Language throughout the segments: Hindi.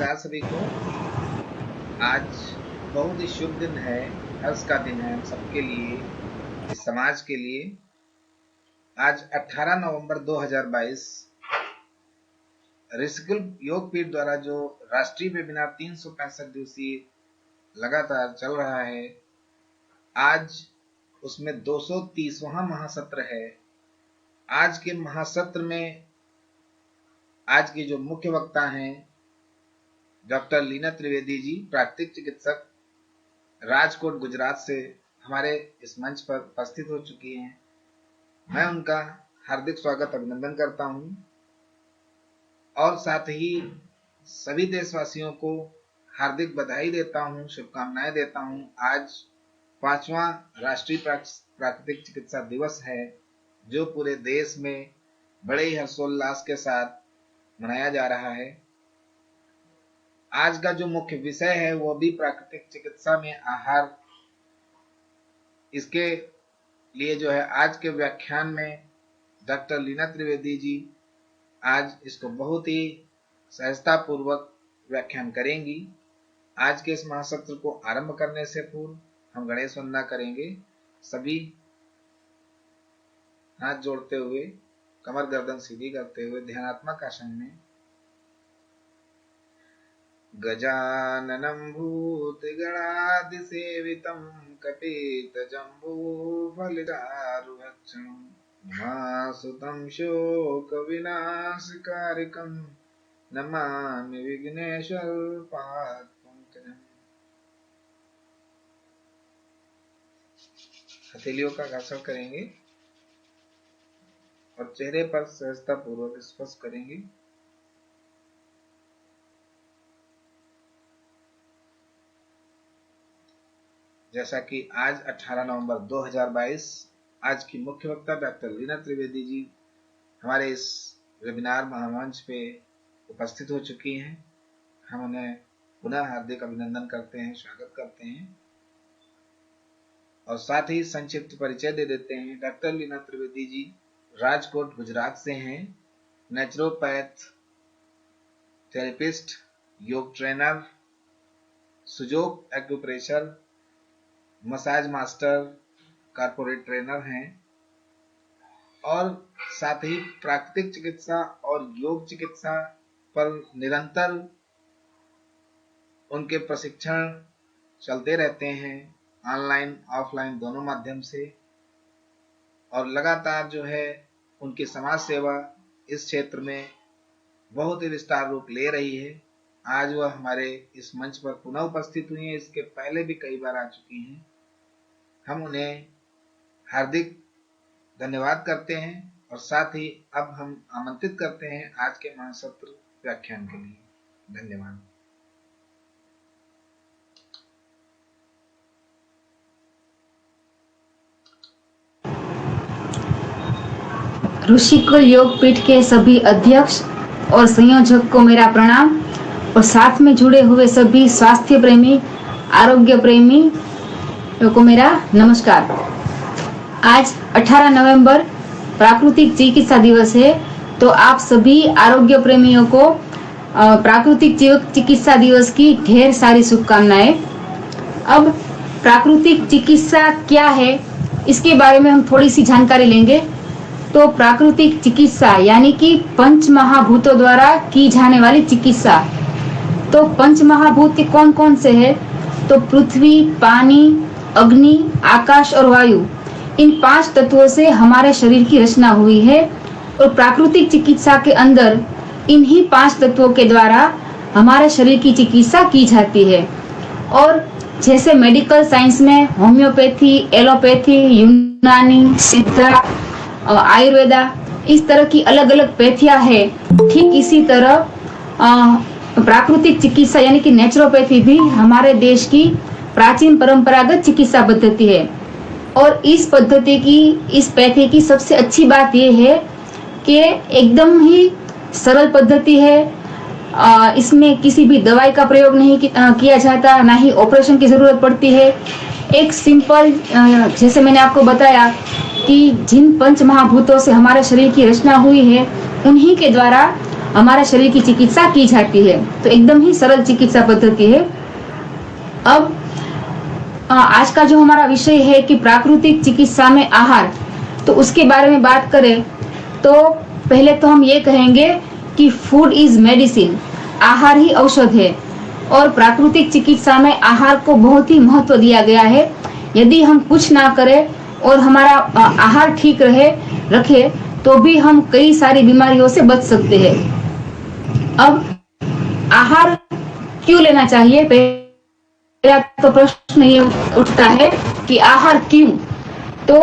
नमस्कार सभी को। आज बहुत ही शुभ दिन है, हर्ष का दिन है हम सबके लिए, इस समाज के लिए। आज 18 नवंबर 2022 ऋषिकुल योगपीठ द्वारा जो राष्ट्रीय वेबिनार 365 दिवसीय लगातार चल रहा है, आज उसमें 230वां महासत्र है। आज के महासत्र में आज के जो मुख्य वक्ता हैं डॉक्टर लीना त्रिवेदी जी, प्राकृतिक चिकित्सक, राजकोट गुजरात से हमारे इस मंच पर उपस्थित हो चुकी हैं। मैं उनका हार्दिक स्वागत अभिनंदन करता हूं और साथ ही सभी देशवासियों को हार्दिक बधाई देता हूं, शुभकामनाएं देता हूं। आज 5वां राष्ट्रीय प्राकृतिक चिकित्सा दिवस है जो पूरे देश में बड़े ही हर्षोल्लास के साथ मनाया जा रहा है। आज का जो मुख्य विषय है वो भी प्राकृतिक चिकित्सा में आहार। इसके लिए जो है आज के व्याख्यान में डॉक्टर लीना त्रिवेदी जी आज इसको बहुत ही सहजता पूर्वक व्याख्यान करेंगी। आज के इस महासत्र को आरंभ करने से पूर्व हम गणेश वंदना करेंगे। सभी हाथ जोड़ते हुए, कमर गर्दन सीधी करते हुए ध्यानात्मक आसन में। गजाननं भूतगणादिसेवितं कपितजम्बूफलचारुभक्षणं उमासुतं शोकविनाशकारिकं नमामि विघ्नेश्वरपादपङ्कजम्। हथेलियों का घर्षण करेंगे और चेहरे पर सहजता पूर्वक स्पर्श करेंगे। जैसा कि आज 18 नवंबर 2022 आज की मुख्य वक्ता डॉक्टर लीना त्रिवेदी जी हमारे इस वेबिनार महामंच पे उपस्थित हो चुकी हैं। हम उन्हें पुनः हार्दिक अभिनंदन करते हैं, स्वागत करते हैं और साथ ही संक्षिप्त परिचय दे देते हैं। डॉक्टर लीना त्रिवेदी जी राजकोट गुजरात से हैं। Naturopath, therapist, yoga trainer, Sujok acupressure, massage master, corporate trainer हैं और साथ ही प्राकृतिक चिकित्सा और योग चिकित्सा पर निरंतर उनके प्रशिक्षण चलते रहते हैं, ऑनलाइन ऑफलाइन दोनों माध्यम से। और लगातार जो है उनकी समाज सेवा इस क्षेत्र में बहुत ही विस्तार रूप ले रही है। आज वह हमारे इस मंच पर पुनः उपस्थित हुई हैं, इसके पहले भी कई बार आ चुकी हैं। हम उन्हें हार्दिक धन्यवाद करते हैं और साथ ही अब हम आमंत्रित करते हैं आज के महासत्र व्याख्यान के लिए। धन्यवाद। ऋषिकुल योगपीठ के सभी अध्यक्ष और संयोजक को मेरा प्रणाम और साथ में जुड़े हुए सभी स्वास्थ्य प्रेमी, आरोग्य प्रेमी को मेरा नमस्कार। आज 18 नवंबर प्राकृतिक चिकित्सा दिवस है, तो आप सभी आरोग्य प्रेमियों को प्राकृतिक चिकित्सा दिवस की ढेर सारी शुभकामनाएं। अब प्राकृतिक चिकित्सा क्या है इसके बारे में हम थोड़ी सी जानकारी लेंगे। तो प्राकृतिक चिकित्सा यानी कि पंच महाभूतों द्वारा की जाने वाली चिकित्सा। तो पंच महाभूत कौन कौन से हैं? तो पृथ्वी, पानी, अग्नि, आकाश और वायु, इन 5 तत्वों से हमारे शरीर की रचना हुई है और प्राकृतिक चिकित्सा के अंदर इन्हीं 5 तत्वों के द्वारा हमारे शरीर की चिकित्सा की जाती है। और जैसे मेडिकल साइंस में होम्योपैथी, एलोपैथी, यूनानी, सिद्धा, आयुर्वेदा, इस तरह की अलग अलग पैथियां है, ठीक इसी तरह प्राकृतिक चिकित्सा यानी कि नेचुरोपैथी भी हमारे देश की प्राचीन परंपरागत चिकित्सा पद्धति है। और इस पद्धति की, इस पैथी की सबसे अच्छी बात यह है कि एकदम ही सरल पद्धति है। इसमें किसी भी दवाई का प्रयोग नहीं किया जाता, ना ही ऑपरेशन की जरूरत पड़ती है। एक सिंपल, जैसे मैंने आपको बताया कि जिन पंच महाभूतों से हमारे शरीर की रचना हुई है, उन्हीं के द्वारा हमारे शरीर की चिकित्सा की जाती है। तो एकदम ही सरल चिकित्सा पद्धति है। अब आज का जो हमारा विषय है कि प्राकृतिक चिकित्सा में आहार, तो उसके बारे में बात करें तो पहले तो हम ये कहेंगे कि फूड इज मेडिसिन, आहार ही औषध है। और प्राकृतिक चिकित्सा में आहार को बहुत ही महत्व दिया गया है। यदि हम कुछ ना करें और हमारा आहार ठीक रखे तो भी हम कई सारी बीमारियों से बच सकते हैं। अब आहार क्यों लेना चाहिए, पहला तो प्रश्न ये उठता है कि आहार क्यों। तो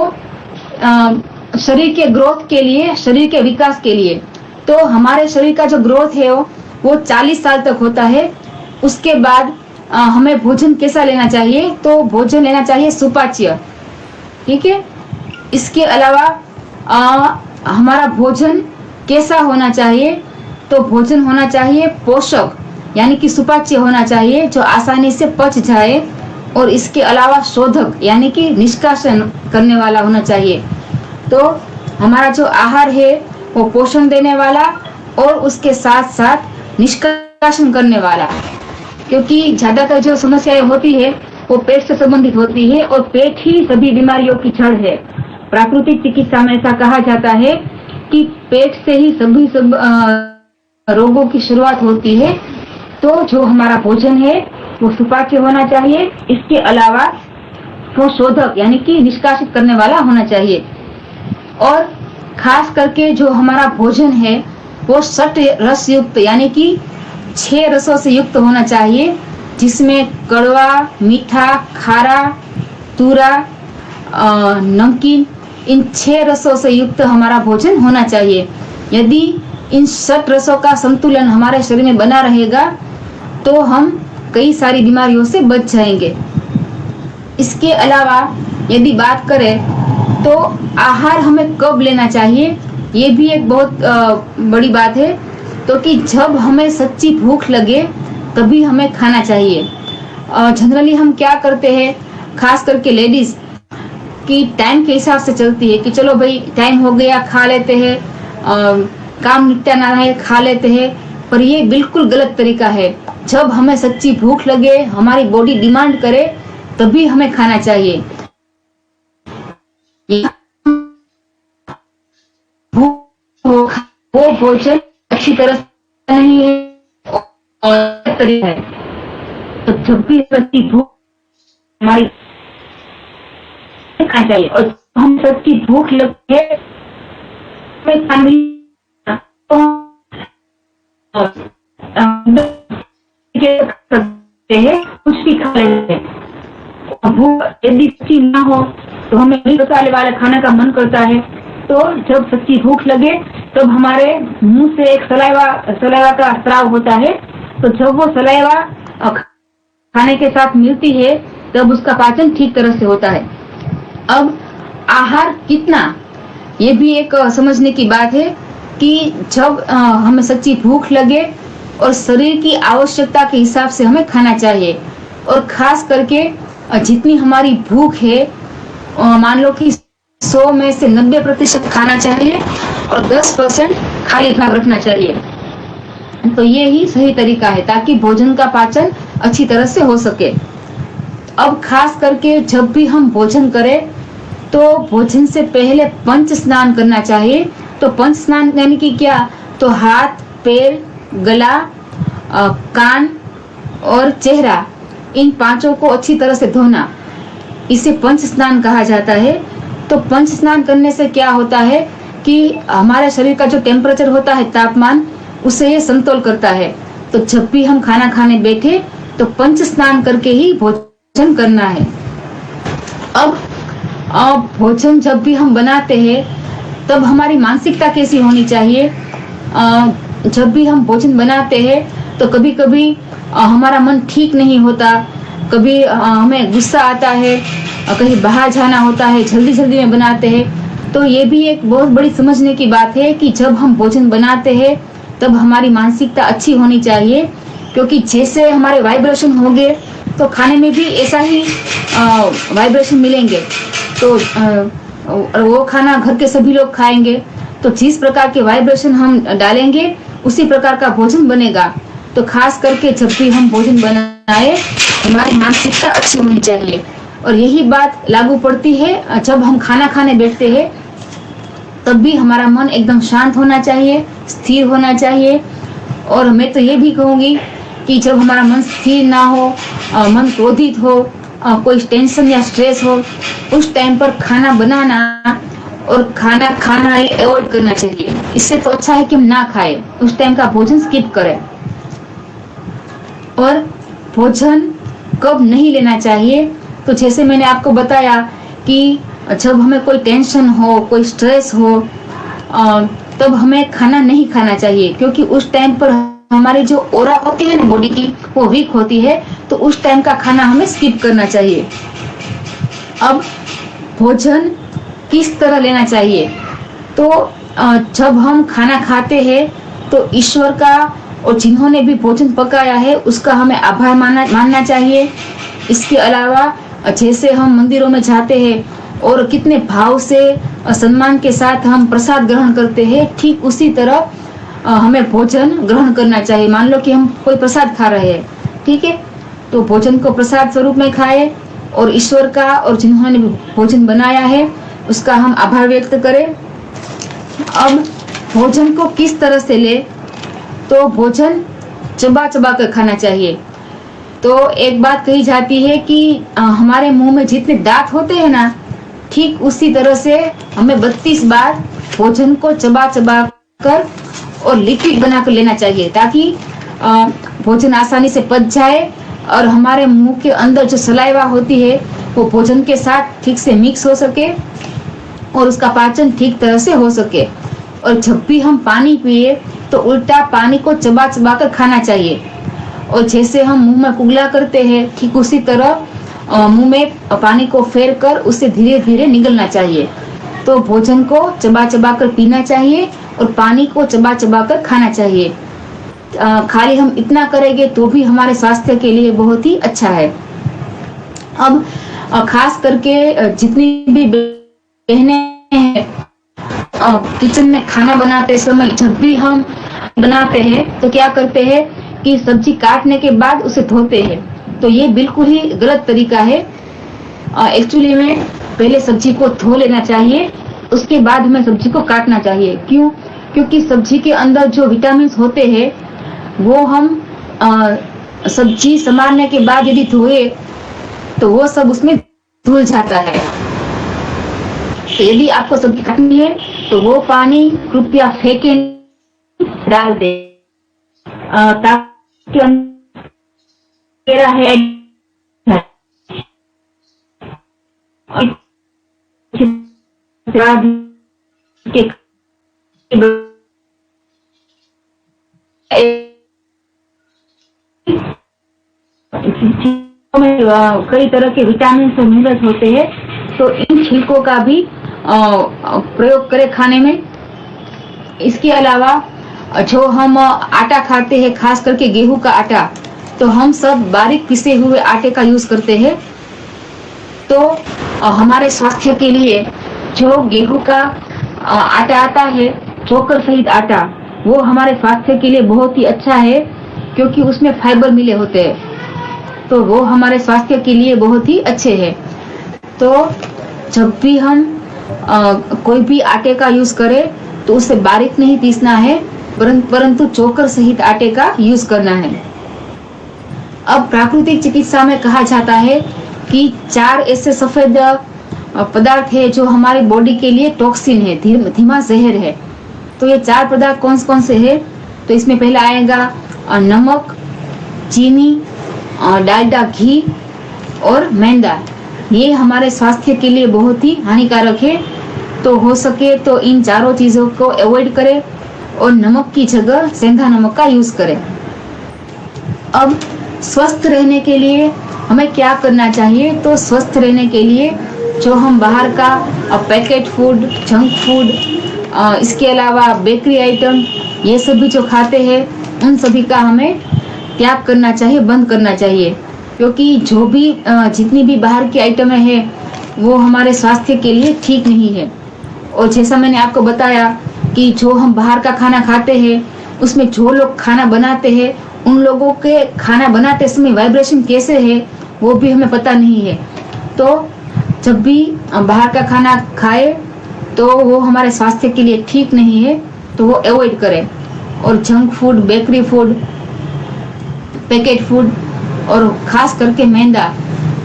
शरीर के ग्रोथ के लिए, शरीर के विकास के लिए। तो हमारे शरीर का जो ग्रोथ है वो 40 साल तक होता है। उसके बाद हमें भोजन कैसा लेना चाहिए, तो भोजन लेना चाहिए सुपाच्य, ठीक है। इसके अलावा हमारा भोजन कैसा होना चाहिए, तो भोजन होना चाहिए पोषक, यानी कि सुपाच्य होना चाहिए, जो आसानी से पच जाए। और इसके अलावा शोधक, यानी कि निष्कासन करने वाला होना चाहिए। तो हमारा जो आहार है वो पोषण देने वाला और उसके साथ साथ निष्कासन करने वाला, क्योंकि ज्यादातर जो समस्याएं होती है वो पेट से संबंधित होती है और पेट ही सभी बीमारियों की जड़ है। प्राकृतिक चिकित्सा में ऐसा कहा जाता है कि पेट से ही सभी रोगों की शुरुआत होती है। तो जो हमारा भोजन है वो सुपाच्य होना चाहिए। इसके अलावा वो शोधक, यानी कि निष्कासित करने वाला होना चाहिए। और खास करके जो हमारा भोजन है वो 6 रस युक्त, यानी कि 6 रसों से युक्त होना चाहिए, जिसमें कड़वा, मीठा, खारा, तूरा, नमकीन, इन 6 रसों से युक्त हमारा भोजन होना चाहिए। यदि इन 6 रसों का संतुलन हमारे शरीर में बना रहेगा तो हम कई सारी बीमारियों से बच जाएंगे। इसके अलावा यदि बात करें तो आहार हमें कब लेना चाहिए, ये भी एक बहुत बड़ी बात है। तो कि जब हमें सच्ची भूख लगे तभी हमें खाना चाहिए। जनरली हम क्या करते हैं, खास करके लेडीज की टाइम के हिसाब से चलती है कि चलो भाई टाइम हो गया, खा लेते हैं, काम निपटाना है, खा लेते हैं। पर ये बिल्कुल गलत तरीका है। जब हमें सच्ची भूख लगे, हमारी बॉडी डिमांड करे, तभी हमें खाना चाहिए। वो भोजन अच्छी तरह से नहीं है और तरीका है। तो जब भी सच्ची भूख हमारी खाना चाहिए और हम सच्ची भूख लगे सकते हैं, कुछ भी खा लेते हैं। भूख यदि सच्ची ना हो तो हमें मसाले वाले खाने का मन करता है। तो जब सच्ची भूख लगे तब हमारे मुंह से एक सलाइवा का स्राव होता है। तो जब वो सलाइवा खाने के साथ मिलती है तब उसका पाचन ठीक तरह से होता है। अब आहार कितना, ये भी एक समझने की बात है कि जब हमें सच्ची भूख लगे और शरीर की आवश्यकता के हिसाब से हमें खाना चाहिए। और खास करके जितनी हमारी भूख है, मान लो कि 100 में से 90% खाना चाहिए और 10% खाली भाग रखना चाहिए। तो ये ही सही तरीका है ताकि भोजन का पाचन अच्छी तरह से हो सके। अब खास करके जब भी हम भोजन करें तो भोजन से पहले पंच स्नान करना चाहिए। तो पंच स्नान यानी कि क्या, तो हाथ, पैर, गला, कान और चेहरा, इन 5 को अच्छी तरह से धोना, इसे पंच स्नान कहा जाता है। तो पंच स्नान करने से क्या होता है कि हमारे शरीर का जो टेम्परेचर होता है, तापमान, उसे ये समतोल करता है। तो जब भी हम खाना खाने बैठे तो पंच स्नान करके ही भोजन करना है। अब भोजन जब भी हम बनाते हैं तब हमारी मानसिकता कैसी होनी चाहिए। जब भी हम भोजन बनाते हैं तो कभी कभी हमारा मन ठीक नहीं होता, कभी हमें गुस्सा आता है, कहीं बाहर जाना होता है, जल्दी जल्दी में बनाते हैं। तो ये भी एक बहुत बड़ी समझने की बात है कि जब हम भोजन बनाते हैं तब हमारी मानसिकता अच्छी होनी चाहिए, क्योंकि जैसे हमारे वाइब्रेशन होंगे तो खाने में भी ऐसा ही वाइब्रेशन मिलेंगे। तो वो खाना घर के सभी लोग खाएंगे। तो जिस प्रकार के वाइब्रेशन हम डालेंगे उसी प्रकार का भोजन बनेगा। तो खास करके जब भी हम भोजन बनाए, हमारी मानसिकता अच्छी होनी चाहिए। और यही बात लागू पड़ती है जब हम खाना खाने बैठते हैं, तब भी हमारा मन एकदम शांत होना चाहिए, स्थिर होना चाहिए। और मैं तो ये भी कहूँगी कि जब हमारा मन स्थिर ना हो, मन क्रोधित हो, कोई टेंशन या स्ट्रेस हो, उस टाइम पर खाना बनाना और खाना खाना अवॉइड करना चाहिए। इससे तो अच्छा है कि हम ना खाएं, उस टाइम का भोजन स्किप करें। और भोजन कब नहीं लेना चाहिए, तो जैसे मैंने आपको बताया कि जब हमें कोई टेंशन हो, कोई स्ट्रेस हो, तब हमें खाना नहीं खाना चाहिए, क्योंकि उस टाइम पर हमारी जो ऑरा होती है ना बॉडी की, वो वीक होती है। तो उस टाइम का खाना हमें स्किप करना चाहिए। अब भोजन किस तरह लेना चाहिए, तो जब हम खाना खाते हैं तो ईश्वर का और जिन्होंने भी भोजन पकाया है उसका हमें आभार मानना चाहिए। इसके अलावा जैसे हम मंदिरों में जाते हैं और कितने भाव से सम्मान के साथ हम प्रसाद ग्रहण करते हैं, ठीक उसी तरह हमें भोजन ग्रहण करना चाहिए। मान लो कि हम कोई प्रसाद खा रहे हैं, ठीक है, तो भोजन को प्रसाद स्वरूप में खाए और ईश्वर का और जिन्होंने भी भोजन बनाया है उसका हम आभार व्यक्त करें। अब भोजन को किस तरह से ले, तो भोजन चबा चबा कर खाना चाहिए। तो एक बात कही जाती है कि हमारे मुंह में जितने दांत होते हैं ना, ठीक उसी तरह से हमें 32 बार भोजन को चबा चबा कर और लिक्विड बनाकर लेना चाहिए, ताकि भोजन आसानी से पच जाए और हमारे मुंह के अंदर जो सलाइवा होती है वो भोजन के साथ ठीक से मिक्स हो सके और उसका पाचन ठीक तरह से हो सके। और जब भी हम पानी पिए तो उल्टा पानी को चबा चबा कर खाना चाहिए। और जैसे हम मुंह में कुगला करते हैं, ठीक उसी तरह मुंह में पानी को फेर कर उसे धीरे धीरे निगलना चाहिए। तो भोजन को चबा चबा कर पीना चाहिए और पानी को चबा चबा कर खाना चाहिए। खाली हम इतना करेंगे तो भी हमारे स्वास्थ्य के लिए बहुत ही अच्छा है। अब खास करके जितनी भी बहनें हैं, किचन में खाना बनाते समय जब भी हम बनाते हैं तो क्या करते हैं कि सब्जी काटने के बाद उसे धोते हैं। तो ये बिल्कुल ही गलत तरीका है। एक्चुअली में पहले सब्जी को धो लेना चाहिए, उसके बाद हमें सब्जी को काटना चाहिए। क्यों? क्योंकि सब्जी के अंदर जो विटामिन होते हैं वो हम सब्जी संभालने के बाद यदि धोए तो वो सब उसमें धुल जाता है। तो यदि आपको सब्जी काटनी है तो वो पानी कृपया फेंके डाल दे, ताकि अंधेरा है कई तरह के विटामिन और मिनरल्स होते हैं। तो इन छिलकों का भी प्रयोग करें खाने में। इसके अलावा जो हम आटा खाते हैं, खास करके गेहूं का आटा, तो हम सब बारीक पिसे हुए आटे का यूज करते हैं। तो हमारे स्वास्थ्य के लिए जो गेहूं का आटा आता है, चोकर सहित आटा, वो हमारे स्वास्थ्य के लिए बहुत ही अच्छा है, क्योंकि उसमें फाइबर मिले होते हैं। तो वो हमारे स्वास्थ्य के लिए बहुत ही अच्छे हैं। तो जब भी हम कोई भी आटे का यूज करें तो उसे बारीक नहीं पीसना है, परंतु चोकर सहित आटे का यूज करना है। अब प्राकृतिक चिकित्सा में कहा जाता है कि 4 ऐसे सफेद पदार्थ है जो हमारी बॉडी के लिए टॉक्सिन है, धीमा जहर है। तो ये 4 पदार्थ कौन से है? तो इसमें पहला आएगा नमक, चीनी, डालडा, घी और मैदा। ये हमारे स्वास्थ्य के लिए बहुत ही हानिकारक है। तो हो सके तो इन चारों चीजों को अवॉइड करें और नमक की जगह सेंधा नमक का यूज करें। अब स्वस्थ रहने के लिए हमें क्या करना चाहिए? तो स्वस्थ रहने के लिए जो हम बाहर का पैकेट फूड, जंक फूड, इसके अलावा बेकरी आइटम, ये सभी जो खाते हैं, उन सभी का हमें त्याग करना चाहिए, बंद करना चाहिए। क्योंकि जो भी जितनी भी बाहर की आइटमें हैं वो हमारे स्वास्थ्य के लिए ठीक नहीं है। और जैसा मैंने आपको बताया कि जो हम बाहर का खाना खाते हैं उसमें जो लोग खाना बनाते हैं उन लोगों के खाना बनाते समय वाइब्रेशन कैसे है वो भी हमें पता नहीं है। तो जब भी बाहर का खाना खाए तो वो हमारे स्वास्थ्य के लिए ठीक नहीं है, तो वो अवॉइड करें। और junk food, bakery food, packet food और खास करके मैदा,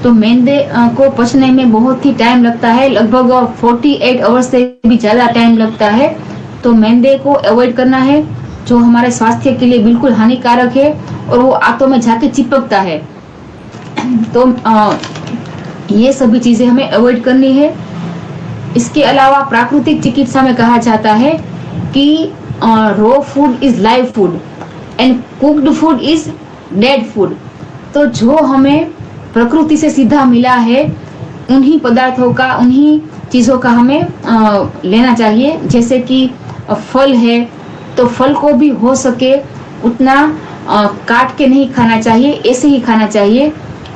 तो मैदे को पचने में बहुत ही टाइम लगता है, लगभग 48 आवर्स से भी ज्यादा टाइम लगता है। तो मैदे को अवॉइड करना है जो हमारे स्वास्थ्य के लिए बिल्कुल हानिकारक है और वो आंतों में जाके चिपकता है। तो ये सभी चीजें हमें अवॉइड करनी है। इसके अलावा प्राकृतिक चिकित्सा में कहा जाता है कि raw food is live food and cooked food is dead food. तो जो हमें प्रकृति से सीधा मिला है उन्हीं पदार्थों का, उन्हीं चीजों का हमें लेना चाहिए। जैसे कि फल है तो फल को भी हो सके उतना काट के नहीं खाना चाहिए, ऐसे ही खाना चाहिए।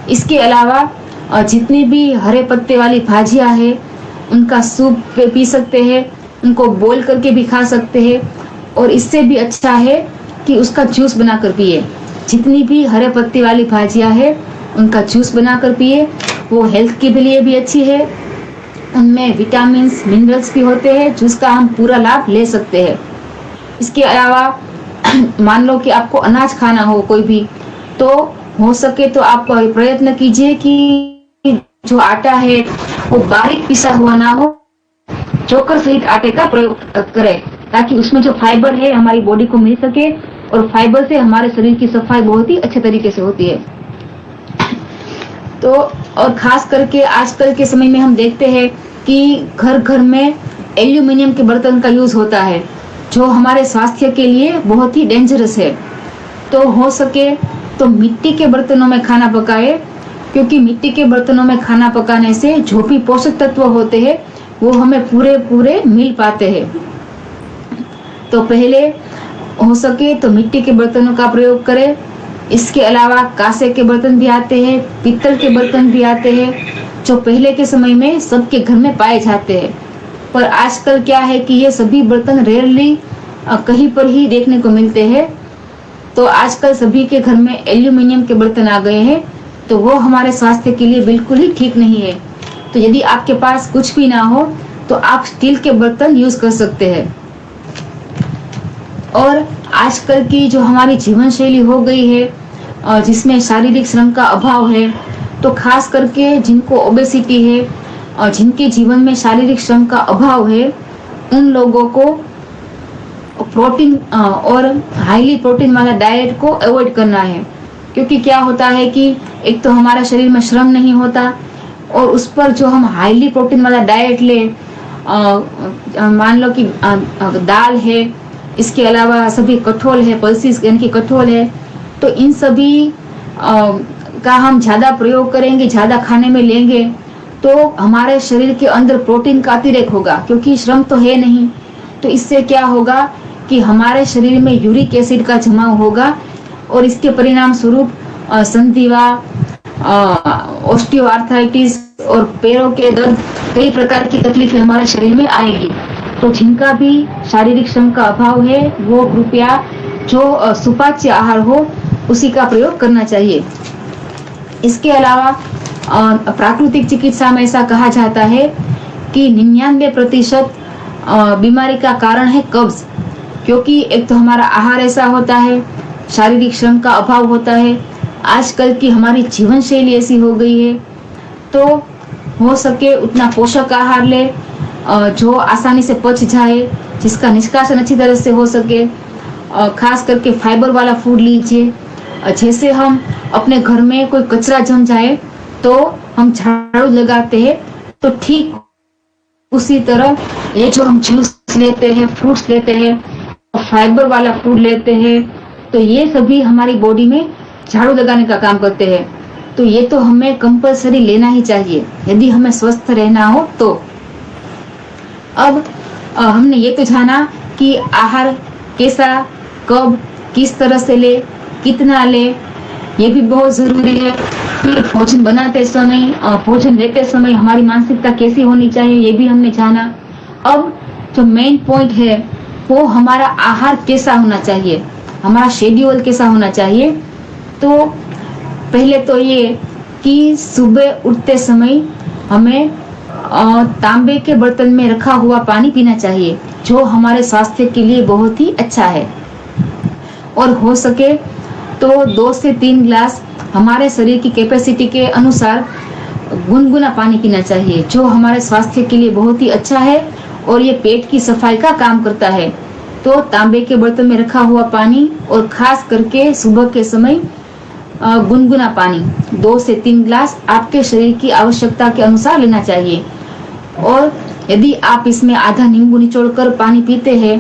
इसके अलावा जितनी भी हरे पत्ते वाली भाजियां है उनका सूप पी सकते हैं, उनको बॉईल करके भी खा सकते हैं। और इससे भी अच्छा है कि उसका जूस बनाकर पिए। जितनी भी हरे पत्ते वाली भाजियां है उनका जूस बनाकर पिए, वो हेल्थ के लिए भी अच्छी है। उनमें विटामिन मिनरल्स भी होते हैं जिसका हम पूरा लाभ ले सकते हैं। इसके अलावा मान लो कि आपको अनाज खाना हो कोई भी, तो हो सके तो आप प्रयत्न कीजिए कि जो आटा है वो बारीक पिसा हुआ ना हो, चोकर सहित आटे का प्रयोग करें ताकि उसमें जो फाइबर है हमारी बॉडी को मिल सके। और फाइबर से हमारे शरीर की सफाई बहुत ही अच्छे तरीके से होती है। तो और खास करके आजकल के समय में हम देखते हैं कि घर घर में एल्यूमिनियम के बर्तन का यूज होता है जो हमारे स्वास्थ्य के लिए बहुत ही डेंजरस है। तो हो सके तो मिट्टी के बर्तनों में खाना पकाए, क्योंकि मिट्टी के बर्तनों में खाना पकाने से जो भी पोषक तत्व होते हैं वो हमें पूरे मिल पाते हैं। तो पहले हो सके तो मिट्टी के बर्तनों का प्रयोग करें। इसके अलावा कांसे के बर्तन भी आते हैं, पीतल के बर्तन भी आते हैं जो पहले के समय में सबके घर में पाए जाते हैं। पर आजकल क्या है कि ये सभी बर्तन रेयरली कहीं पर ही देखने को मिलते हैं। तो आजकल सभी के घर में एल्यूमिनियम के बर्तन आ गए हैं, तो वो हमारे स्वास्थ्य के लिए बिल्कुल ही ठीक नहीं है। तो यदि आपके पास कुछ भी ना हो तो आप स्टील के बर्तन यूज कर सकते हैं। और आजकल की जो हमारी जीवन शैली हो गई है जिसमें शारीरिक श्रम का अभाव है, तो खास करके जिनको ओबेसिटी है और जिनके जीवन में शारीरिक श्रम का अभाव है उन लोगों को प्रोटीन और हाईली प्रोटीन वाला डाइट को अवॉइड करना है। क्योंकि क्या होता है कि एक तो हमारा शरीर में श्रम नहीं होता और उस पर जो हम हाईली प्रोटीन वाला डाइट ले, मान लो कि दाल है, इसके अलावा सभी कठोल है, पल्सीज यानी कि कठोल है, तो इन सभी का हम ज्यादा प्रयोग करेंगे, ज्यादा खाने में लेंगे तो हमारे शरीर के अंदर प्रोटीन का अतिरेक होगा, क्योंकि श्रम तो है नहीं। तो इससे क्या होगा कि हमारे शरीर में यूरिक एसिड का जमाव होगा और इसके परिणाम स्वरूप संधिवा, ऑस्टियोआर्थराइटिस और पैरों के दर्द, कई प्रकार की तकलीफें हमारे शरीर में आएगी। तो जिनका भी शारीरिक श्रम का अभाव है वो कृपया जो सुपाच्य आहार हो उसी का प्रयोग करना चाहिए। इसके अलावा प्राकृतिक चिकित्सा में ऐसा कहा जाता है कि 99% बीमारी का कारण है कब्ज, क्योंकि एक तो हमारा आहार ऐसा होता है, शारीरिक श्रम का अभाव होता है, आजकल की हमारी जीवन शैली ऐसी हो गई है। तो हो सके उतना पोषक आहार ले जो आसानी से पच जाए, जिसका निष्कासन अच्छी तरह से हो सके। खास करके फाइबर वाला फूड लीजिए। जैसे हम अपने घर में कोई कचरा जम जाए तो हम झाड़ू लगाते हैं, तो ठीक उसी तरह ये जो हम जूस लेते हैं, फ्रूट्स लेते हैं, फाइबर वाला फूड लेते हैं, तो ये सभी हमारी बॉडी में झाड़ू लगाने का काम करते हैं। तो ये तो हमें कंपल्सरी लेना ही चाहिए यदि हमें स्वस्थ रहना हो। तो अब हमने ये तो जाना कि आहार कैसा, कब, किस तरह से ले, कितना ले, ये भी बहुत जरूरी है। फिर भोजन बनाते समय, भोजन लेते समय हमारी मानसिकता कैसी होनी चाहिए ये भी हमने जाना। अब जो मेन पॉइंट है वो हमारा आहार कैसा होना चाहिए। हमारा शेड्यूल कैसा होना चाहिए। तो पहले तो ये कि सुबह उठते समय हमें तांबे के बर्तन में रखा हुआ पानी पीना चाहिए, जो हमारे स्वास्थ्य के लिए बहुत ही अच्छा है। और हो सके तो 2 से 3 गिलास हमारे शरीर की कैपेसिटी के अनुसार गुनगुना पानी पीना चाहिए, जो हमारे स्वास्थ्य के लिए बहुत ही अच्छा है और ये पेट की सफाई का काम करता है। तो तांबे के बर्तन में रखा हुआ पानी और खास करके सुबह के समय गुनगुना पानी 2 से 3 गिलास आपके शरीर की आवश्यकता के अनुसार लेना चाहिए। और यदि आप इसमें आधा नींबू निचोड़कर पानी पीते हैं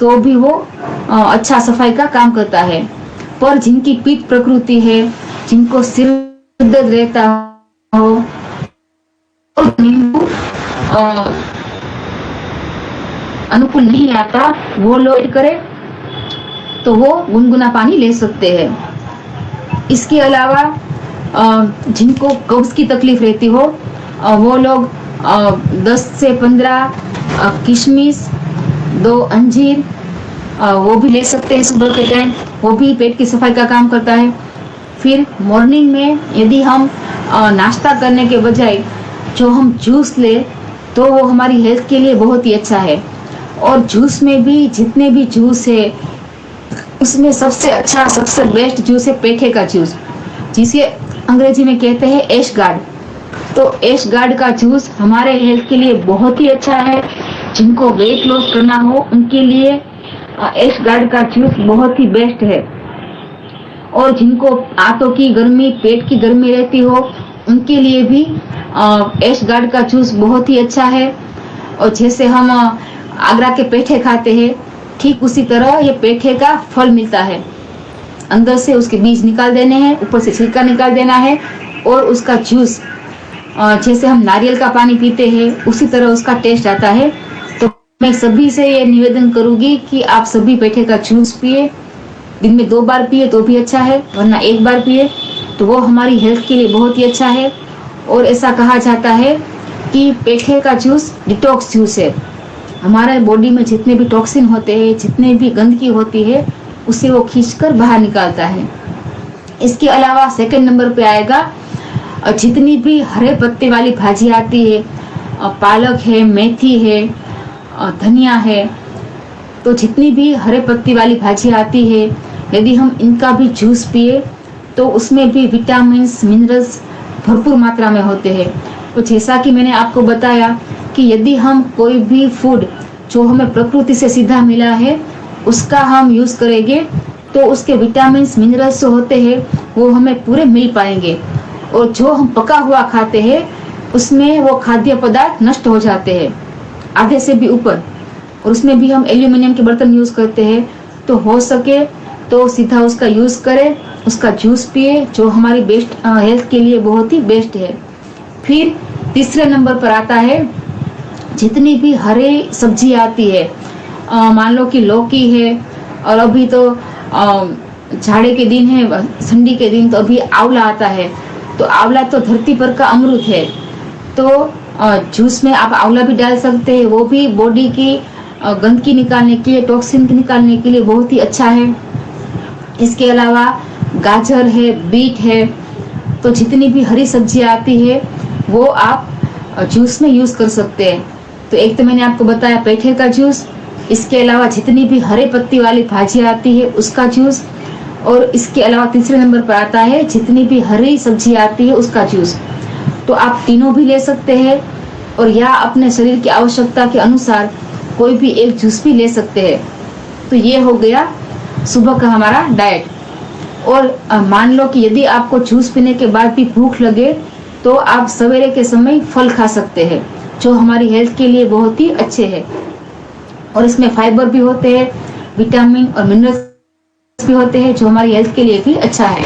तो भी वो अच्छा सफाई का काम करता है। पर जिनकी पित्त प्रकृति है, जिनको सिर दर्द रहता हो, और नींबू अनुकूल नहीं आता, वो लोग करे तो वो गुनगुना पानी ले सकते हैं। इसके अलावा जिनको कब्ज की तकलीफ रहती हो, वो लोग 10 से 15 किशमिश, 2 अंजीर वो भी ले सकते हैं सुबह के टाइम, वो भी पेट की सफाई का काम करता है। फिर मॉर्निंग में यदि हम नाश्ता करने के बजाय जो हम जूस ले तो वो हमारी हेल्थ के लिए बहुत ही अच्छा है। और जूस में भी जितने भी जूस है उसमें सबसे अच्छा, सबसे बेस्ट जूस है पेठे का जूस, जिसे अंग्रेजी में कहते हैं ऐश गार्ड। तो ऐश गार्ड का जूस हमारे हेल्थ के लिए बहुत ही अच्छा है। जिनको वेट लॉस करना हो उनके लिए ऐश गार्ड का जूस बहुत ही बेस्ट है। और जिनको आंतों की गर्मी, पेट की गर्मी रहती हो, उनके लिए भी ऐश गार्ड का जूस बहुत ही अच्छा है। और जैसे हम आगरा के पेठे खाते हैं, ठीक उसी तरह ये पेठे का फल मिलता है। अंदर से उसके बीज निकाल देने हैं, ऊपर से छिलका निकाल देना है और उसका जूस जैसे हम नारियल का पानी पीते हैं उसी तरह उसका टेस्ट आता है। तो मैं सभी से ये निवेदन करूंगी कि आप सभी पेठे का जूस पिए। दिन में 2 बार पिए तो भी अच्छा है, वरना 1 बार पिए तो वो हमारी हेल्थ के लिए बहुत ही अच्छा है। और ऐसा कहा जाता है कि पेठे का जूस डिटॉक्स जूस है। हमारे बॉडी में जितने भी टॉक्सिन होते हैं, जितने भी गंदगी होती है, उसे वो खींचकर बाहर निकालता है। इसके अलावा सेकंड नंबर पे आएगा जितनी भी हरे पत्ते वाली भाजी आती है, पालक है, मेथी है, धनिया है, तो जितनी भी हरे पत्ती वाली भाजी आती है, यदि हम इनका भी जूस पिए तो उसमें भी विटामिन मिनरल्स भरपूर मात्रा में होते हैं। तो जैसा कि मैंने आपको बताया कि यदि हम कोई भी फूड जो हमें प्रकृति से सीधा मिला है उसका हम यूज करेंगे तो उसके विटामिन मिनरल्स जो होते हैं वो हमें पूरे मिल पाएंगे। और जो हम पका हुआ खाते हैं उसमें वो खाद्य पदार्थ नष्ट हो जाते हैं आधे से भी ऊपर, और उसमें भी हम एल्यूमिनियम के बर्तन यूज करते हैं। तो हो सके तो सीधा उसका यूज करें, उसका जूस पिए, जो हमारी बेस्ट हेल्थ के लिए बहुत ही बेस्ट है। फिर तीसरे नंबर पर आता है जितनी भी हरे सब्जी आती है, मान लो कि लौकी है, और अभी तो जाड़े के दिन है, ठंडी के दिन तो अभी आंवला आता है। तो आंवला तो धरती पर का अमृत है, तो जूस में आप आंवला भी डाल सकते हैं, वो भी बॉडी की गंदगी निकालने के लिए, टॉक्सिन निकालने के लिए बहुत ही अच्छा है। इसके अलावा गाजर है, बीट है, तो जितनी भी हरी सब्जी आती है वो आप जूस में यूज कर सकते हैं। तो एक तो मैंने आपको बताया पेठे का जूस, इसके अलावा जितनी भी हरे पत्ती वाली भाजी आती है उसका जूस, और इसके अलावा तीसरे नंबर पर आता है जितनी भी हरी सब्जी आती है उसका जूस। तो आप तीनों भी ले सकते हैं, और या अपने शरीर की आवश्यकता के अनुसार कोई भी एक जूस भी ले सकते हैं। तो ये हो गया सुबह का हमारा डाइट। और मान लो कि यदि आपको जूस पीने के बाद भी भूख लगे तो आप सवेरे के समय फल खा सकते हैं, जो हमारी हेल्थ के लिए बहुत ही अच्छे हैं। और इसमें फाइबर भी होते हैं, विटामिन और मिनरल्स भी होते हैं, जो हमारी हेल्थ के लिए भी अच्छा है।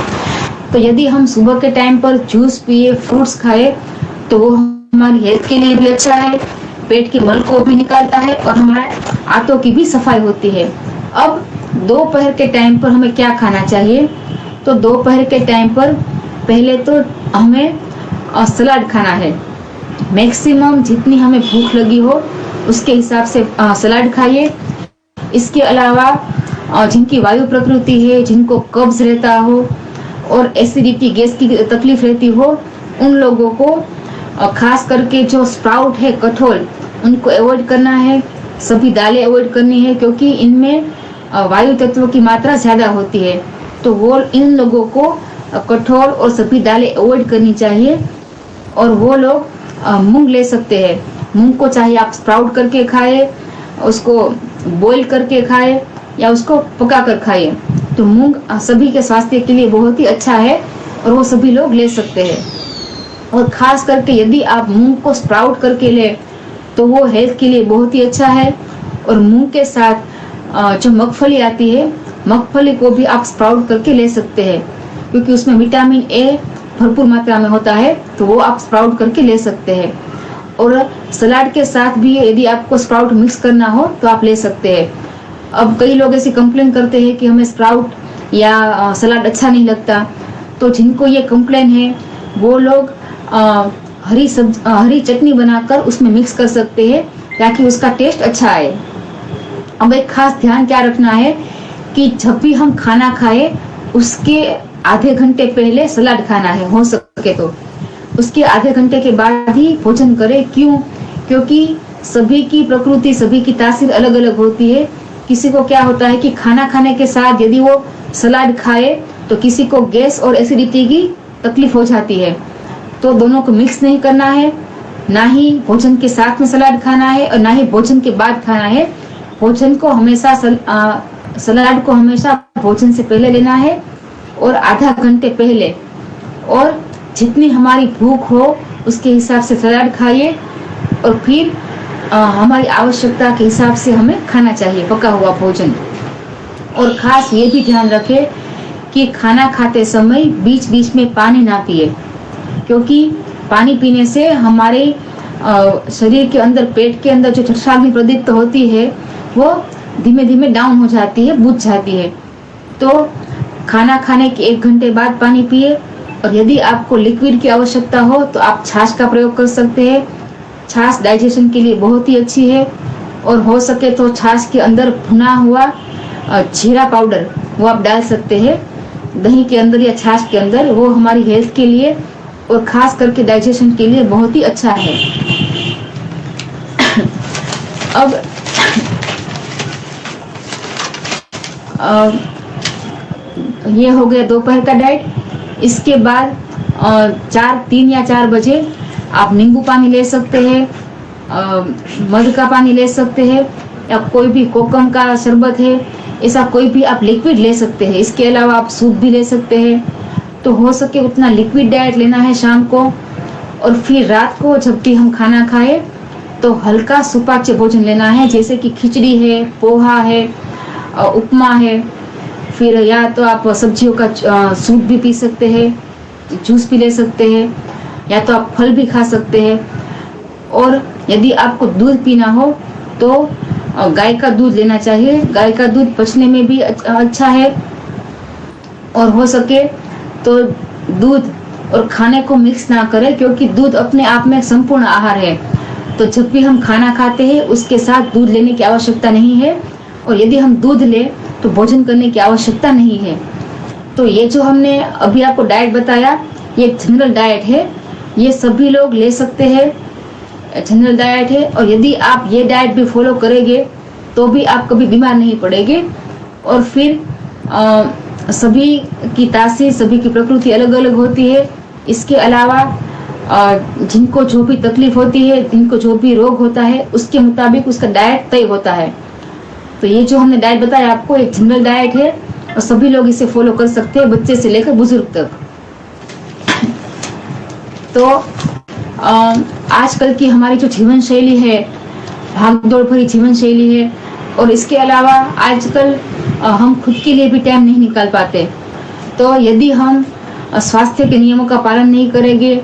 तो यदि हम सुबह के टाइम पर जूस पिए, फ्रूट्स खाए, तो वो हमारी हेल्थ के लिए भी अच्छा है, पेट के मल को भी निकालता है और हमारे आंतों की भी सफाई होती है। अब दोपहर के टाइम पर हमें क्या खाना चाहिए? तो दोपहर के टाइम पर पहले तो हमें सलाद खाना है। मैक्सिमम जितनी हमें भूख लगी हो उसके हिसाब से सलाद खाइए। इसके अलावा जिनकी वायु प्रकृति है, जिनको कब्ज रहता हो और एसिडिटी गैस की तकलीफ रहती हो, उन लोगों को खास करके जो स्प्राउट है, कठोल, उनको अवॉइड करना है। सभी दालें अवॉइड करनी है क्योंकि इनमें वायु तत्व की मात्रा ज्यादा होती है। तो वो इन लोगों को कठोल और सभी दालें अवॉइड करनी चाहिए। और वो लोग मूंग ले सकते हैं। मूंग को चाहे आप स्प्राउट करके खाए, उसको बॉईल करके खाए या उसको पका कर खाए। तो मूंग सभी के स्वास्थ्य के लिए बहुत ही अच्छा है और वो सभी लोग ले सकते हैं। और खास करके यदि आप मूंग को स्प्राउट करके ले तो वो हेल्थ के लिए बहुत ही अच्छा है। और मूंग के साथ जो मूंगफली आती है, मूंगफली को भी आप स्प्राउट करके ले सकते हैं क्योंकि उसमें विटामिन ए भरपूर मात्रा में होता है, तो वो आप स्प्राउट करके ले सकते हैं। और सलाद के साथ भी यदि आपको स्प्राउट मिक्स करना हो तो आप ले सकते हैं। अब कई लोग ऐसी कंप्लेन करते हैं कि हमें स्प्राउट या सलाद अच्छा नहीं लगता, तो जिनको ये कंप्लेन है वो लोग हरी चटनी बनाकर उसमें मिक्स कर सकते हैं ताकि उसका टेस्ट अच्छा आए। अब एक खास ध्यान क्या रखना है कि जब भी हम खाना खाए उसके आधे घंटे पहले सलाद खाना है, हो सके तो उसके आधे घंटे के बाद ही भोजन करें। क्यों? क्योंकि सभी की प्रकृति, सभी की तासीर अलग अलग होती है। किसी को क्या होता है कि खाना खाने के साथ यदि वो सलाद खाए तो किसी को गैस और एसिडिटी की तकलीफ हो जाती है। तो दोनों को मिक्स नहीं करना है, ना ही भोजन के साथ में सलाद खाना है और ना ही भोजन के बाद खाना है। भोजन को हमेशा सलाद को हमेशा भोजन से पहले लेना है और आधा घंटे पहले। और जितनी हमारी भूख हो उसके हिसाब से सलाद खाइए और फिर हमारी आवश्यकता के हिसाब से हमें खाना चाहिए पका हुआ भोजन। और खास ये भी ध्यान रखें कि खाना खाते समय बीच बीच में पानी ना पिए, क्योंकि पानी पीने से हमारे शरीर के अंदर, पेट के अंदर जो छाछाग्नि प्रदीप्त होती है वो धीमे धीमे डाउन हो जाती है, बुझ जाती है। तो खाना खाने के 1 घंटे बाद पानी पिए। और यदि आपको लिक्विड की आवश्यकता हो तो आप छाछ का प्रयोग कर सकते हैं। छाछ डाइजेशन के लिए बहुत ही अच्छी है। और हो सके तो छाछ के अंदर भुना हुआ जीरा पाउडर वो आप डाल सकते हैं दही के अंदर या छाछ के अंदर। वो हमारी हेल्थ के लिए और खास करके डाइजेशन के लिए बहुत ही अच्छा है। अब ये हो गया दोपहर का डाइट। इसके बाद 3 या 4 बजे आप नींबू पानी ले सकते हैं, मध का पानी ले सकते हैं या कोई भी कोकम का शरबत है, ऐसा कोई भी आप लिक्विड ले सकते हैं। इसके अलावा आप सूप भी ले सकते हैं। तो हो सके उतना लिक्विड डाइट लेना है शाम को। और फिर रात को जब भी हम खाना खाए तो हल्का सुपाच्य भोजन लेना है, जैसे कि खिचड़ी है, पोहा है, उपमा है। फिर या तो आप सब्जियों का सूप भी पी सकते हैं, जूस भी ले सकते हैं, या तो आप फल भी खा सकते हैं। और यदि आपको दूध पीना हो तो गाय का दूध लेना चाहिए। गाय का दूध पचने में भी अच्छा है। और हो सके तो दूध और खाने को मिक्स ना करें, क्योंकि दूध अपने आप में संपूर्ण आहार है। तो जब भी हम खाना खाते हैं उसके साथ दूध लेने की आवश्यकता नहीं है। और यदि हम दूध लें तो भोजन करने की आवश्यकता नहीं है। तो ये जो हमने अभी आपको डाइट बताया ये जनरल डाइट है, ये सभी लोग ले सकते हैं, जनरल डाइट है। और यदि आप ये डाइट भी फॉलो करेंगे तो भी आप कभी बीमार नहीं पड़ेंगे। और फिर सभी की तासीर, सभी की प्रकृति अलग अलग होती है। इसके अलावा जिनको जो भी तकलीफ होती है, जिनको जो भी रोग होता है, उसके मुताबिक उसका डाइट तय होता है। तो ये जो हमने डाइट बताया आपको एक जनरल डाइट है और सभी लोग इसे फॉलो कर सकते हैं, बच्चे से लेकर बुजुर्ग तक। तो आजकल की हमारी जो जीवन शैली है, भागदौड़ भरी जीवन शैली है, और इसके अलावा आजकल हम खुद के लिए भी टाइम नहीं निकाल पाते। तो यदि हम स्वास्थ्य के नियमों का पालन नहीं करेंगे,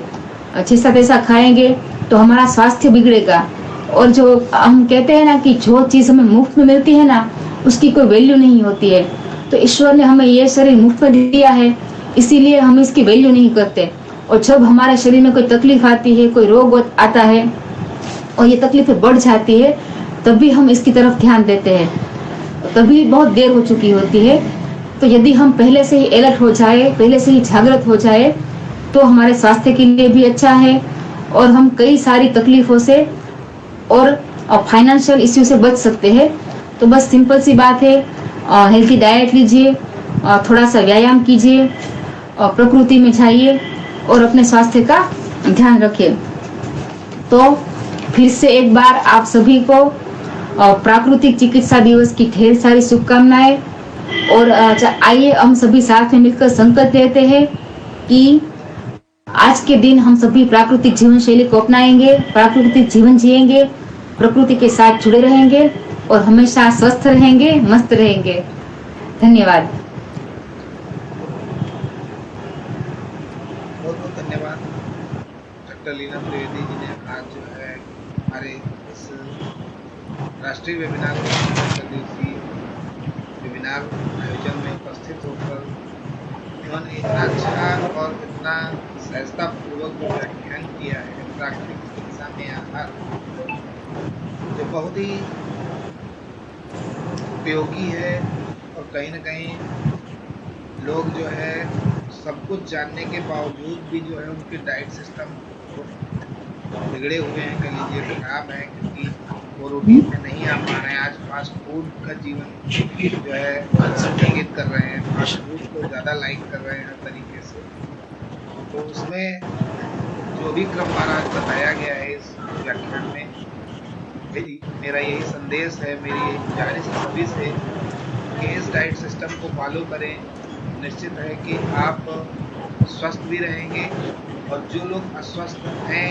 जैसा तैसा खाएंगे, तो हमारा स्वास्थ्य बिगड़ेगा। और जो हम कहते हैं ना कि जो चीज़ हमें मुफ्त में मिलती है ना, उसकी कोई वैल्यू नहीं होती है। तो ईश्वर ने हमें ये शरीर मुफ्त में दिया है, इसीलिए हम इसकी वैल्यू नहीं करते। और जब हमारे शरीर में कोई तकलीफ आती है, कोई रोग आता है और ये तकलीफें बढ़ जाती है, तब भी हम इसकी तरफ ध्यान देते हैं। तभी बहुत देर हो चुकी होती है। तो यदि हम पहले से ही अलर्ट हो जाए, पहले से ही जागृत हो जाए, तो हमारे स्वास्थ्य के लिए भी अच्छा है और हम कई सारी तकलीफों से और फाइनेंशियल इश्यू से बच सकते हैं। तो बस सिंपल सी बात है, हेल्थी डाइट लीजिए, थोड़ा सा व्यायाम कीजिए, प्रकृति में जाइए और अपने स्वास्थ्य का ध्यान रखिए। तो फिर से एक बार आप सभी को प्राकृतिक चिकित्सा दिवस की ढेर सारी शुभकामनाएं। और आइए हम सभी साथ में मिलकर संकल्प लेते हैं कि आज के दिन हम सभी प्राकृतिक जीवन शैली को अपनाएंगे, प्राकृतिक जीवन जिएंगे, प्रकृति के साथ जुड़े रहेंगे और हमेशा स्वस्थ रहेंगे, मस्त रहेंगे। धन्यवाद। बहुत बहुत धन्यवाद डॉक्टर लीना त्रिवेदी जी ने आज जो है हमारे इस राष्ट्रीय वेबिनार दिवसीय वेबिनार आयोजन में उपस्थित होकर उन्होंने इतना अच्छा और इतना सहजता पूर्वक जो व्याख्यान किया है प्राकृतिक चिकित्सा में आहार, जो बहुत ही उपयोगी है। और कहीं न कहीं लोग जो है सब कुछ जानने के बावजूद भी जो है उनके डाइट सिस्टम बिगड़े हुए हैं, कह लीजिए खराब है, क्योंकि वो रूटीन में नहीं आ पा रहे हैं। आज फास्ट फूड का जीवन जो है इंगित कर रहे हैं, फास्ट फूड को ज़्यादा लाइक कर रहे हैं हर तरीके से। तो उसमें जो भी क्रम महाराज बताया गया है इस व्याख्यान में, मेरा यही संदेश है, मेरी यही गुजारिश है सभी से कि इस डाइट सिस्टम को फॉलो करें। निश्चित है कि आप स्वस्थ भी रहेंगे और जो लोग अस्वस्थ हैं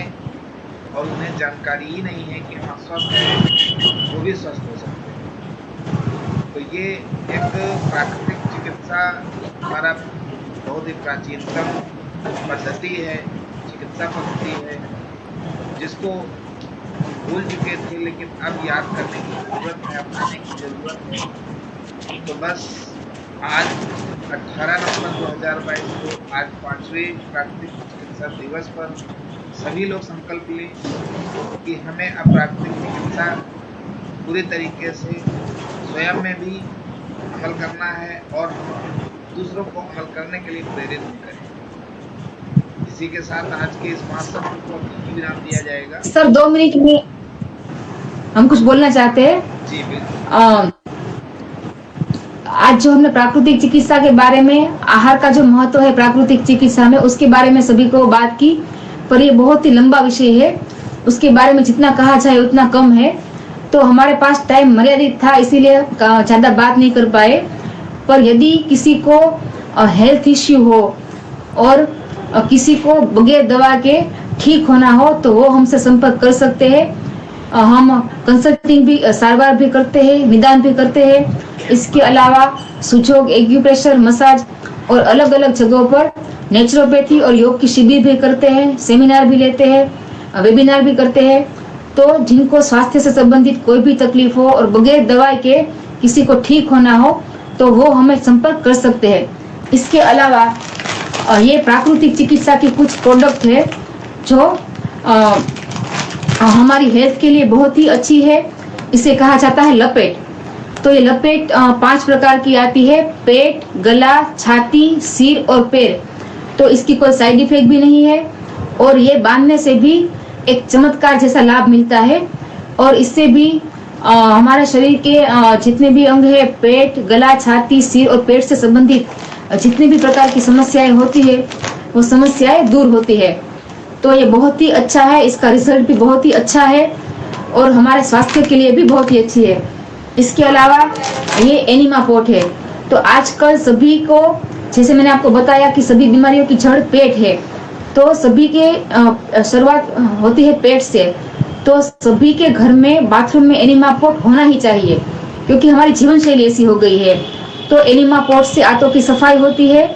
और उन्हें जानकारी ही नहीं है कि हम अस्वस्थ हैं, वो भी स्वस्थ हो सकते हैं। तो ये एक प्राकृतिक चिकित्सा हमारा बहुत ही प्राचीनतम पद्धति है, चिकित्सा पद्धति है, जिसको भूल चुके थे लेकिन अब याद करने की ज़रूरत है, अपनाने की ज़रूरत है। तो बस आज 18 नवंबर 2022 को आज 5वें प्राकृतिक चिकित्सा दिवस पर सभी लोग संकल्प लें कि हमें अब प्राकृतिक चिकित्सा पूरे तरीके से स्वयं में भी अमल करना है और दूसरों को अमल करने के लिए प्रेरित भी करें। इसी के साथ आज के इस महासत्र को विराम दिया जाएगा। सर 2 मिनट में हम कुछ बोलना चाहते हैं। जी बिल्कुल। आज जो हमने प्राकृतिक चिकित्सा के बारे में, आहार का जो महत्व है प्राकृतिक चिकित्सा में, उसके बारे में सभी को बात की, पर ये बहुत ही लंबा विषय है, उसके बारे में जितना कहा जाए उतना कम है। तो हमारे पास टाइम मर्यादित था, इसीलिए ज़्यादा बात नहीं कर पाए। पर यदि किसी को हेल्थ इश्यू हो और किसी को बगैर दवा के ठीक होना हो तो वो हमसे संपर्क कर सकते हैं। हम कंसल्टिंग भी, सारवार भी करते हैं, निदान भी करते हैं। इसके अलावा सुजोग, एक्यूप्रेशर, मसाज और अलग अलग जगहों पर नेचुरोपैथी और योग की शिविर भी करते हैं, सेमिनार भी लेते हैं, वेबिनार भी करते हैं। तो जिनको स्वास्थ्य से संबंधित कोई भी तकलीफ हो और बगैर दवाई के किसी को ठीक होना हो तो वो हमें संपर्क कर सकते हैं। इसके अलावा ये प्राकृतिक चिकित्सा की कुछ प्रोडक्ट है जो हमारी हेल्थ के लिए बहुत ही अच्छी है। इसे कहा जाता है लपेट। तो ये लपेट 5 प्रकार की आती है: पेट, गला, छाती, सिर और पैर। तो इसकी कोई साइड इफेक्ट भी नहीं है और ये बांधने से भी एक चमत्कार जैसा लाभ मिलता है। और इससे भी हमारे शरीर के जितने भी अंग है, पेट, गला, छाती, सिर और पेट से संबंधित जितनी भी प्रकार की समस्याएं होती है वो समस्याएं दूर होती है। तो ये बहुत ही अच्छा है, इसका रिजल्ट भी बहुत ही अच्छा है और हमारे स्वास्थ्य के लिए भी बहुत ही अच्छी है। इसके अलावा ये एनिमा पोट है। तो आजकल सभी को, जैसे मैंने आपको बताया कि सभी बीमारियों की जड़ पेट है, तो सभी के शुरुआत होती है पेट से। तो सभी के घर में बाथरूम में एनिमा पोट होना ही चाहिए, क्योंकि हमारी जीवन शैली ऐसी हो गई है। तो एनिमा पोट से आंतों की सफाई होती है।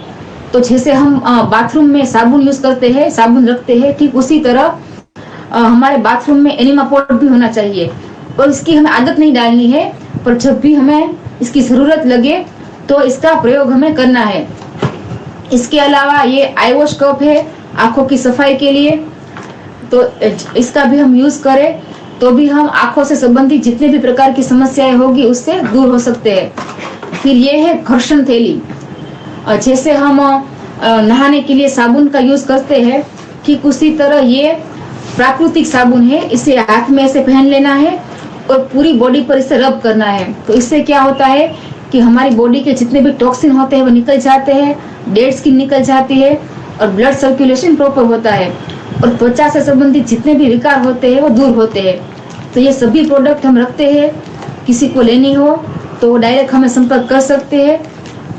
तो जैसे हम बाथरूम में साबुन यूज करते हैं, साबुन रखते हैं, ठीक उसी तरह हमारे बाथरूम में एनिमा पोट भी होना चाहिए। और इसकी हमें आदत नहीं डालनी है, पर जब भी हमें इसकी जरूरत लगे तो इसका प्रयोग हमें करना है। इसके अलावा ये आई वॉश कप है आंखों की सफाई के लिए, तो इसका भी हम यूज करें। तो भी हम आंखों से संबंधित जितने भी प्रकार की समस्याएं होगी उससे दूर हो सकते हैं। फिर ये है घर्षण थैली। जैसे हम नहाने के लिए साबुन का यूज करते हैं, ठीक उसी तरह ये प्राकृतिक साबुन है। इसे हाथ में ऐसे पहन लेना है और पूरी बॉडी पर इसे रब करना है। तो इससे क्या होता है कि हमारी बॉडी के जितने भी टॉक्सिन होते हैं वो निकल जाते हैं, डेड स्किन निकल जाती है और ब्लड सर्कुलेशन प्रॉपर होता है और त्वचा से संबंधित जितने भी विकार होते हैं वो दूर होते हैं। तो ये सभी प्रोडक्ट हम रखते हैं। किसी को लेनी हो तो डायरेक्ट हमें संपर्क कर सकते हैं।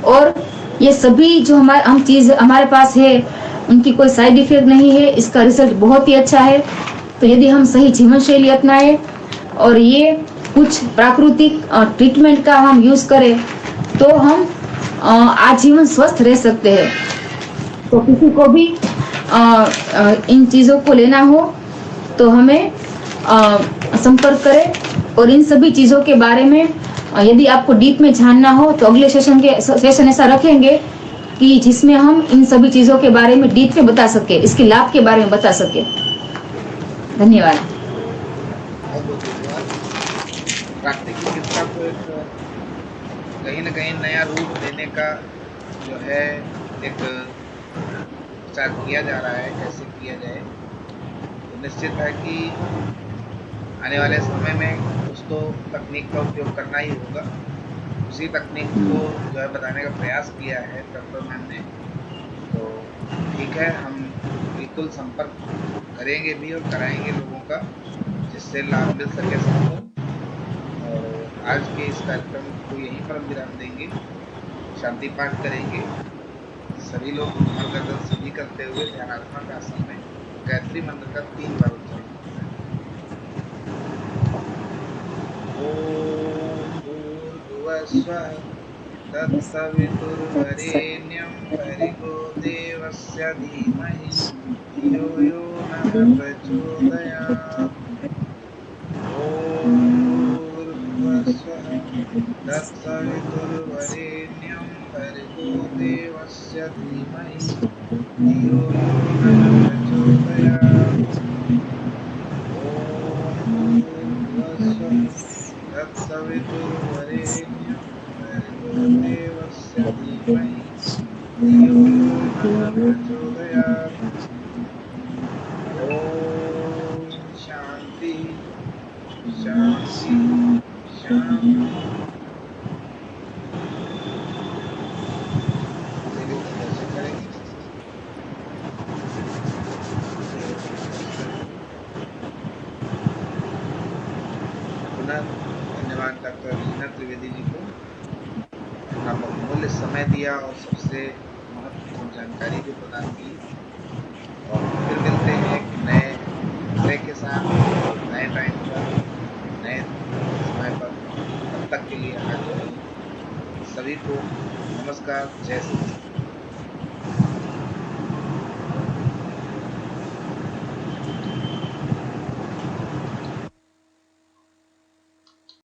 और ये सभी जो हम चीज हमारे पास है उनकी कोई साइड इफेक्ट नहीं है। इसका रिजल्ट बहुत ही अच्छा है। तो यदि हम सही जीवन शैली अपनाएं और ये कुछ प्राकृतिक ट्रीटमेंट का हम यूज करें तो हम आजीवन स्वस्थ रह सकते हैं। तो किसी को भी इन चीजों को लेना हो तो हमें संपर्क करें। और इन सभी चीजों के बारे में यदि आपको डीप में जानना हो तो अगले सेशन ऐसा रखेंगे कि जिसमें हम इन सभी चीजों के बारे में डीप में बता सके, इसके लाभ के बारे में बता सके। धन्यवाद। बहुत बहुत धन्यवाद। प्राकृतिक चिकित्सा को एक कहीं न कहीं नया रूप देने का जो है एक विचार किया जा रहा है, कैसे किया जाए। तो निश्चित है कि आने वाले समय में कुछ तो तकनीक का उपयोग करना ही होगा। उसी तकनीक को जो है बताने का प्रयास किया है डॉक्टर मैम ने। तो ठीक है, हम बिल्कुल संपर्क करेंगे भी और कराएंगे लोगों का, जिससे लाभ मिल सके सबको। और आज के इस कार्यक्रम को यहीं पर हम विराम देंगे, शांति पाठ करेंगे। सभी लोग कमर गर्दन सीधी करते हुए ध्यानात्मक आसन में गायत्री मंत्र का 3 बार उच्चारण करते हैं। ओम भूर्भुवस्वः तत्सवितुर्वरेण्यं भर्गो देवस्य धीमहि धियो यो नः प्रचोदयात्। ओम भूर्भुवस्वः तत्सवितुर्वरेण्यं भर्गो देवस्य धीमहि धियो यो नः प्रचोदयात्। ओम भूर्भुवस्वः तत्सवितुर्वरेण्यं भर्गो देवस्य धीमहि धियो यो नः प्रचोदयात्। ओम शांति शांति शांति। दर्शन करेंगे। पुनः धन्यवाद डॉक्टर लीना त्रिवेदी जी को, अपना बहुमूल्य समय दिया और सबसे महत्वपूर्ण जानकारी भी प्रदान की। और फिर मिलते हैं एक नए विषय के साथ, नए टाइम पर, नए समय पर। तब तक के लिए आज सभी को नमस्कार, जय श्री कृष्ण।